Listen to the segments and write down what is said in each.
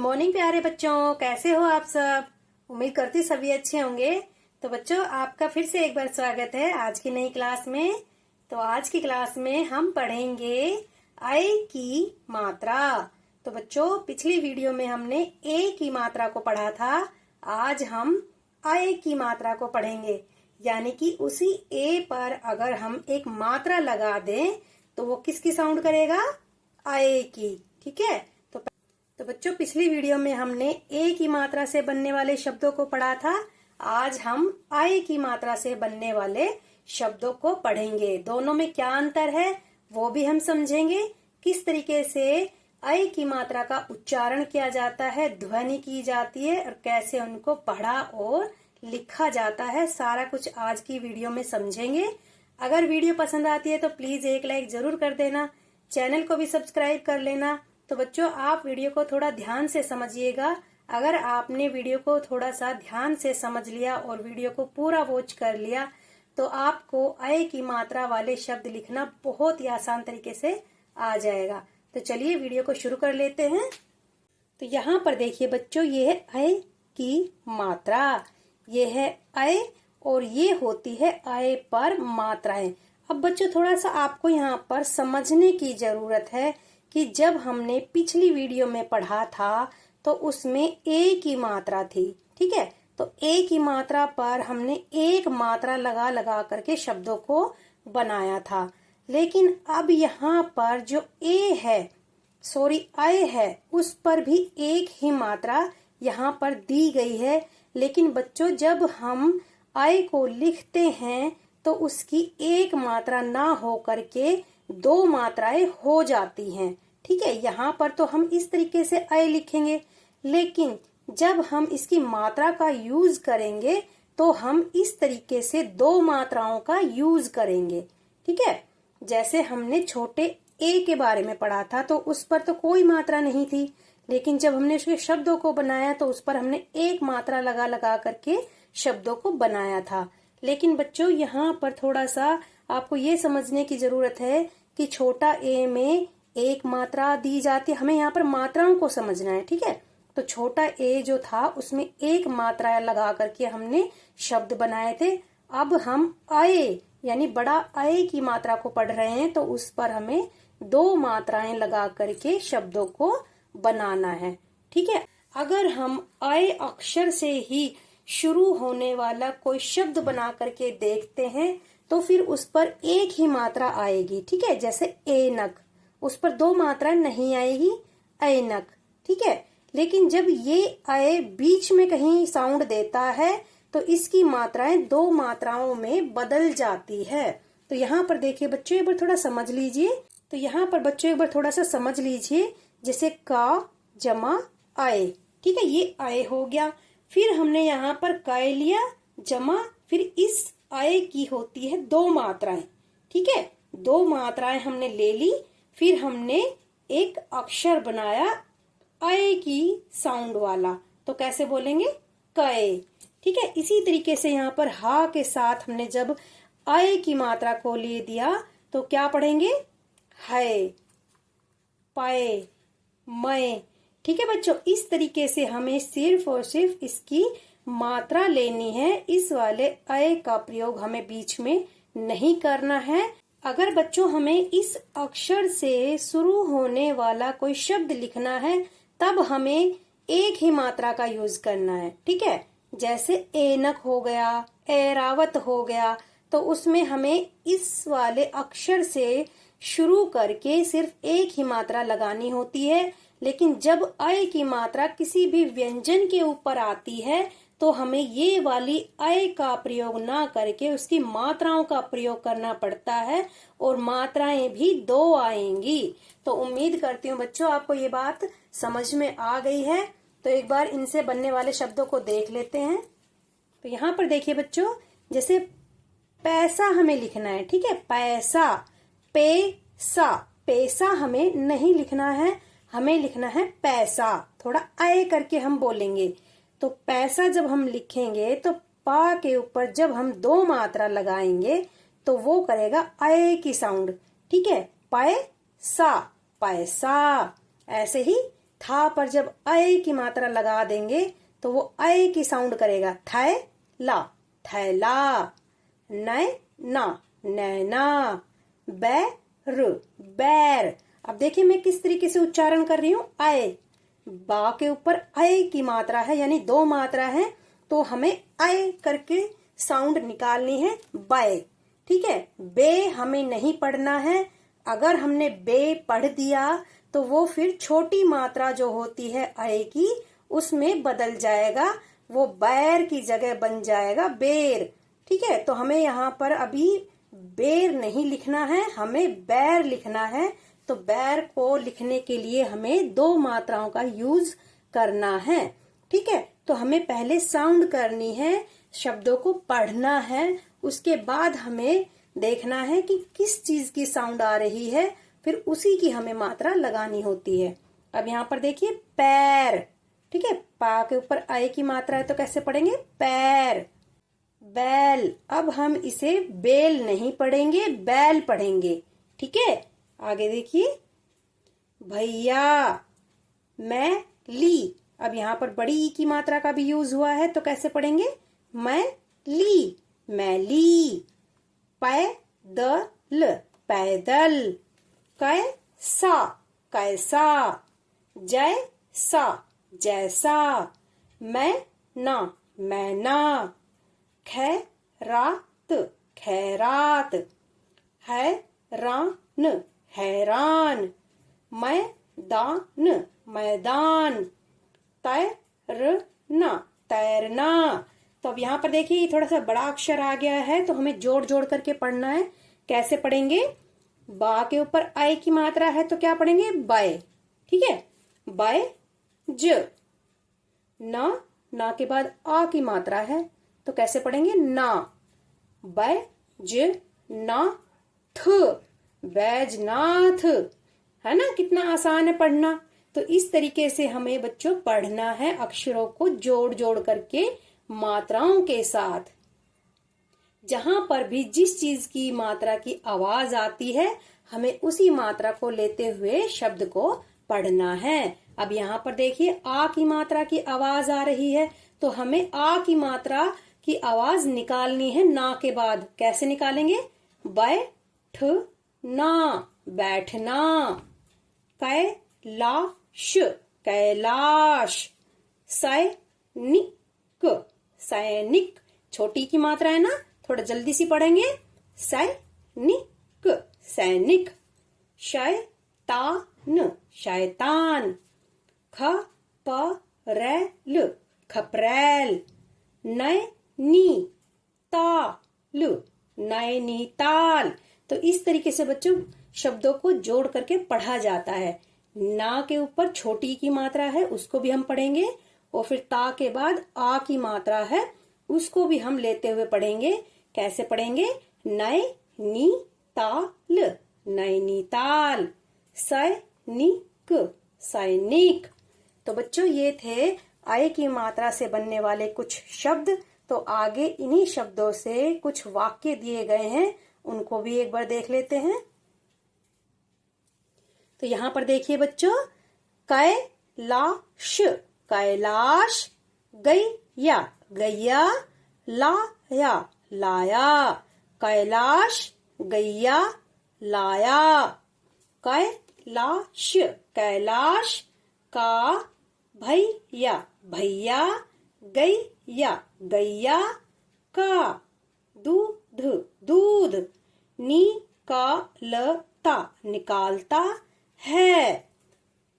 Morning प्यारे बच्चों, कैसे हो आप सब। उम्मीद करती सभी अच्छे होंगे। तो बच्चों, आपका फिर से एक बार स्वागत है आज की नई क्लास में। तो आज की क्लास में हम पढ़ेंगे अ की मात्रा। तो बच्चों, पिछली वीडियो में हमने ए की मात्रा को पढ़ा था। आज हम अ की मात्रा को पढ़ेंगे, यानी कि उसी ए पर अगर हम एक मात्रा लगा दें तो वो किसकी साउंड करेगा? अ की। ठीक है। तो बच्चों, पिछली वीडियो में हमने ए की मात्रा से बनने वाले शब्दों को पढ़ा था। आज हम अ की मात्रा से बनने वाले शब्दों को पढ़ेंगे। दोनों में क्या अंतर है वो भी हम समझेंगे। किस तरीके से अ की मात्रा का उच्चारण किया जाता है, ध्वनि की जाती है, और कैसे उनको पढ़ा और लिखा जाता है, सारा कुछ आज की वीडियो में समझेंगे। अगर वीडियो पसंद आती है तो प्लीज एक लाइक जरूर कर देना, चैनल को भी सब्सक्राइब कर लेना। तो बच्चों, आप वीडियो को थोड़ा ध्यान से समझिएगा। अगर आपने वीडियो को थोड़ा सा ध्यान से समझ लिया और वीडियो को पूरा वॉच कर लिया तो आपको अ की मात्रा वाले शब्द लिखना बहुत ही आसान तरीके से आ जाएगा। तो चलिए वीडियो को शुरू कर लेते हैं। तो यहाँ पर देखिए बच्चों, ये है अ की मात्रा, ये है अ और ये होती है अ पर मात्राएं। अब बच्चों, थोड़ा सा आपको यहाँ पर समझने की जरूरत है कि जब हमने पिछली वीडियो में पढ़ा था तो उसमें ए की मात्रा थी। ठीक है। तो ए की मात्रा पर हमने एक मात्रा लगा लगा करके शब्दों को बनाया था। लेकिन अब यहाँ पर जो ए है, अ है, उस पर भी एक ही मात्रा यहाँ पर दी गई है। लेकिन बच्चों, जब हम अ को लिखते हैं तो उसकी एक मात्रा ना हो करके दो मात्राएं हो जाती हैं। ठीक है। यहाँ पर तो हम इस तरीके से अ लिखेंगे, लेकिन जब हम इसकी मात्रा का यूज करेंगे तो हम इस तरीके से दो मात्राओं का यूज करेंगे। ठीक है। जैसे हमने छोटे ए के बारे में पढ़ा था तो उस पर तो कोई मात्रा नहीं थी, लेकिन जब हमने उसके शब्दों को बनाया तो उस पर हमने एक मात्रा लगा लगा करके शब्दों को बनाया था। लेकिन बच्चों, यहाँ पर थोड़ा सा आपको ये समझने की जरूरत है कि छोटा ए में एक मात्रा दी जाती है। हमें यहाँ पर मात्राओं को समझना है। ठीक है। तो छोटा ए जो था उसमें एक मात्रा लगा करके हमने शब्द बनाए थे। अब हम अ यानी बड़ा अ की मात्रा को पढ़ रहे हैं तो उस पर हमें दो मात्राएं लगा करके शब्दों को बनाना है। ठीक है। अगर हम अ अक्षर से ही शुरू होने वाला कोई शब्द बना करके देखते हैं तो फिर उस पर एक ही मात्रा आएगी। ठीक है। जैसे ऐनक, उस पर दो मात्रा नहीं आएगी, ऐनक। ठीक है। लेकिन जब ये अ बीच में कहीं साउंड देता है तो इसकी मात्राएं दो मात्राओं में बदल जाती है। तो यहाँ पर देखिए बच्चों, एक बार थोड़ा समझ लीजिए। तो यहाँ पर बच्चों एक बार थोड़ा सा समझ लीजिए, जैसे का जमा अ। ठीक है। ये अ हो गया। फिर हमने यहाँ पर क लिया जमा, फिर इस अ की होती है दो मात्राएं। ठीक है। दो मात्राएं हमने ले ली, फिर हमने एक अक्षर बनाया अ की साउंड वाला। तो कैसे बोलेंगे? कए। ठीक है। इसी तरीके से यहाँ पर हा के साथ हमने जब अ की मात्रा को ले दिया तो क्या पढ़ेंगे? है, पाए, मय। ठीक है बच्चों, इस तरीके से हमें सिर्फ और सिर्फ इसकी मात्रा लेनी है। इस वाले अ का प्रयोग हमें बीच में नहीं करना है। अगर बच्चों हमें इस अक्षर से शुरू होने वाला कोई शब्द लिखना है तब हमें एक ही मात्रा का यूज करना है। ठीक है। जैसे ऐनक हो गया, ऐरावत हो गया, तो उसमें हमें इस वाले अक्षर से शुरू करके सिर्फ एक ही मात्रा लगानी होती है। लेकिन जब अ की मात्रा किसी भी व्यंजन के ऊपर आती है तो हमें ये वाली अ का प्रयोग ना करके उसकी मात्राओं का प्रयोग करना पड़ता है, और मात्राएं भी दो आएंगी। तो उम्मीद करती हूँ बच्चों आपको ये बात समझ में आ गई है। तो एक बार इनसे बनने वाले शब्दों को देख लेते हैं। तो यहाँ पर देखिए बच्चों, जैसे पैसा हमें लिखना है। ठीक है। पैसा, पैसा, पैसा हमें नहीं लिखना है, हमें लिखना है पैसा। थोड़ा अ करके हम बोलेंगे। तो पैसा जब हम लिखेंगे तो पा के ऊपर जब हम दो मात्रा लगाएंगे तो वो करेगा अ की साउंड। ठीक है। पैसा, पैसा। ऐसे ही था पर जब अय की मात्रा लगा देंगे तो वो अय की साउंड करेगा, थै ला, थैला। नय ना, नैना। बैर, बैर। अब देखिए मैं किस तरीके से उच्चारण कर रही हूँ, अय। बा के ऊपर अय की मात्रा है, यानी 2 मात्रा है, तो हमें अय करके साउंड निकालनी है, बय। ठीक है, बे हमें नहीं पढ़ना है। अगर हमने बे पढ़ दिया तो वो फिर छोटी मात्रा जो होती है अय की उसमें बदल जाएगा, वो बैर की जगह बन जाएगा बेर। ठीक है, तो हमें यहाँ पर अभी बेर नहीं लिखना है, हमें बैर लिखना है। तो बैर को लिखने के लिए हमें 2 मात्राओं का यूज करना है। ठीक है, तो हमें पहले साउंड करनी है, शब्दों को पढ़ना है, उसके बाद हमें देखना है कि किस चीज की साउंड आ रही है, फिर उसी की हमें मात्रा लगानी होती है। अब यहाँ पर देखिए पैर। ठीक है, पा के ऊपर आय की मात्रा है तो कैसे पढ़ेंगे, पैर। बैल, अब हम इसे बेल नहीं पढ़ेंगे, बैल पढ़ेंगे। ठीक है, आगे देखिए भैया, मैं ली। अब यहाँ पर बड़ी ई की मात्रा का भी यूज हुआ है तो कैसे पढ़ेंगे, मैं ली, मैं ली। पैदल, पैदल। कैसा, कैसा। जैसा, जैसा। मैं ना, मैं ना। खैरात, खैरात। हैरान, हैरान। मैदान, मैदान। तैरना, तैरना। तो अब यहाँ पर देखिए ये थोड़ा सा बड़ा अक्षर आ गया है तो हमें जोड़ जोड़ करके पढ़ना है। कैसे पढ़ेंगे, बा के ऊपर आय की मात्रा है तो क्या पढ़ेंगे, बाय। ठीक है, बाय ज। ना के बाद आ की मात्रा है तो कैसे पढ़ेंगे, ना। बाय ज ना थ, बैजनाथ। है ना, कितना आसान है पढ़ना। तो इस तरीके से हमें बच्चों पढ़ना है, अक्षरों को जोड़ जोड़ करके मात्राओं के साथ। जहां पर भी जिस चीज की मात्रा की आवाज आती है हमें उसी मात्रा को लेते हुए शब्द को पढ़ना है। अब यहाँ पर देखिए आ की मात्रा की आवाज आ रही है तो हमें आ की मात्रा की आवाज निकालनी है ना के बाद। कैसे निकालेंगे, बैठना, बैठना। कैलाश, कैलाश। सैनिक, सैनिक। छोटी की मात्रा है ना, थोड़ा जल्दी सी पढ़ेंगे, सैनिक, सैनिक। शैतान, शैतान। खपरेल, खपरेल। नैनीताल, नैनीताल। तो इस तरीके से बच्चों शब्दों को जोड़ करके पढ़ा जाता है। ना के ऊपर छोटी की मात्रा है उसको भी हम पढ़ेंगे और फिर ता के बाद आ की मात्रा है उसको भी हम लेते हुए पढ़ेंगे। कैसे पढ़ेंगे, नैनीताल, नैनीताल। सैनिक, सैनिक। तो बच्चों ये थे आय की मात्रा से बनने वाले कुछ शब्द। तो आगे इन्हीं शब्दों से कुछ वाक्य दिए गए हैं, उनको भी एक बार देख लेते हैं। तो यहाँ पर देखिए बच्चों, कैलाश, कैलाश। गैया, गैया। लाया, लाया। कैलाश गैया लाया। कैलाश, कैलाश। का भैया, भैया। गैया, गैया। का दूध, दूध। निकालता, निकालता है।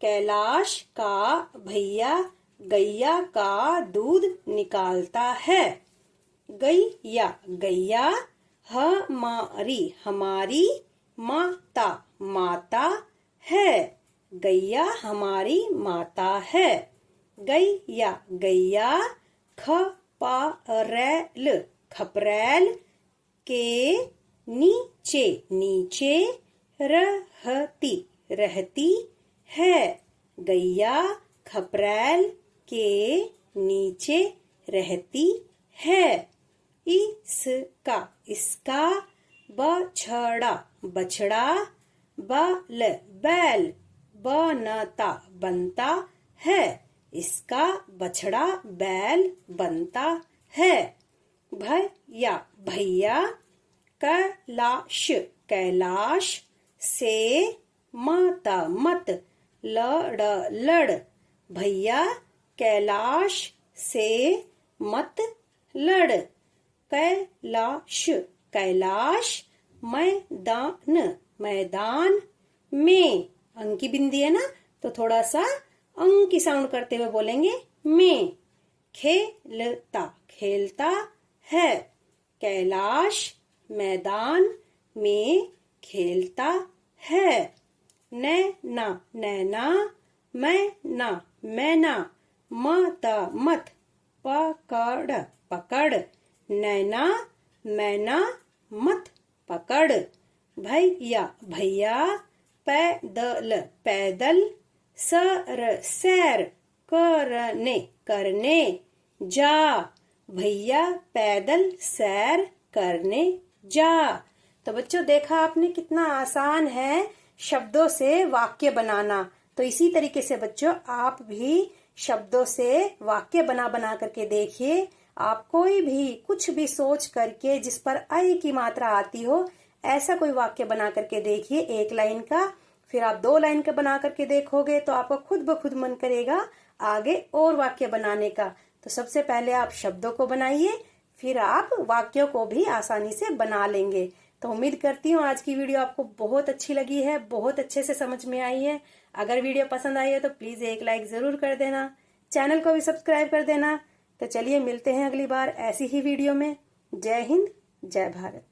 कैलाश का भैया गैया का दूध निकालता है। गैया, गैया। हमारी, हमारी। माता, माता है। गैया हमारी माता है। गैया, गैया। खपरेल, खपरेल। के नीचे, नीचे। रहती, रहती है। गैया खपरेल के नीचे रहती है। इसका, इसका। बछड़ा, बछड़ा। बैल, बैल। बनता, बनता है। इसका बछड़ा बैल बनता है। भैया भैया, कैलाश कैलाश से माता मत लड़ लड़। भैया कैलाश से मत लड़। कैलाश कैलाश मैदान मैदान में। अंग की बिंदी है ना, तो थोड़ा सा अंग की साउंड करते हुए बोलेंगे में। खेलता खेलता है। कैलाश मैदान में खेलता है। नैना नैना मैना मैना माता मत पकड़ पकड़। नैना मैना मत पकड़। भैया भैया पैदल पैदल सैर करने करने जा। भैया पैदल सैर करने जा। तो बच्चों देखा आपने कितना आसान है शब्दों से वाक्य बनाना। तो इसी तरीके से बच्चों आप भी शब्दों से वाक्य बना बना करके देखिए। आप कोई भी कुछ भी सोच करके जिस पर आई की मात्रा आती हो ऐसा कोई वाक्य बना करके देखिए, एक लाइन का। फिर आप 2 लाइन का बना करके देखोगे तो आपको खुद ब खुद मन करेगा आगे और वाक्य बनाने का। तो सबसे पहले आप शब्दों को बनाइए, फिर आप वाक्यों को भी आसानी से बना लेंगे। तो उम्मीद करती हूँ आज की वीडियो आपको बहुत अच्छी लगी है, बहुत अच्छे से समझ में आई है। अगर वीडियो पसंद आई है तो प्लीज एक लाइक जरूर कर देना, चैनल को भी सब्सक्राइब कर देना। तो चलिए मिलते हैं अगली बार ऐसी ही वीडियो में। जय हिंद, जय भारत।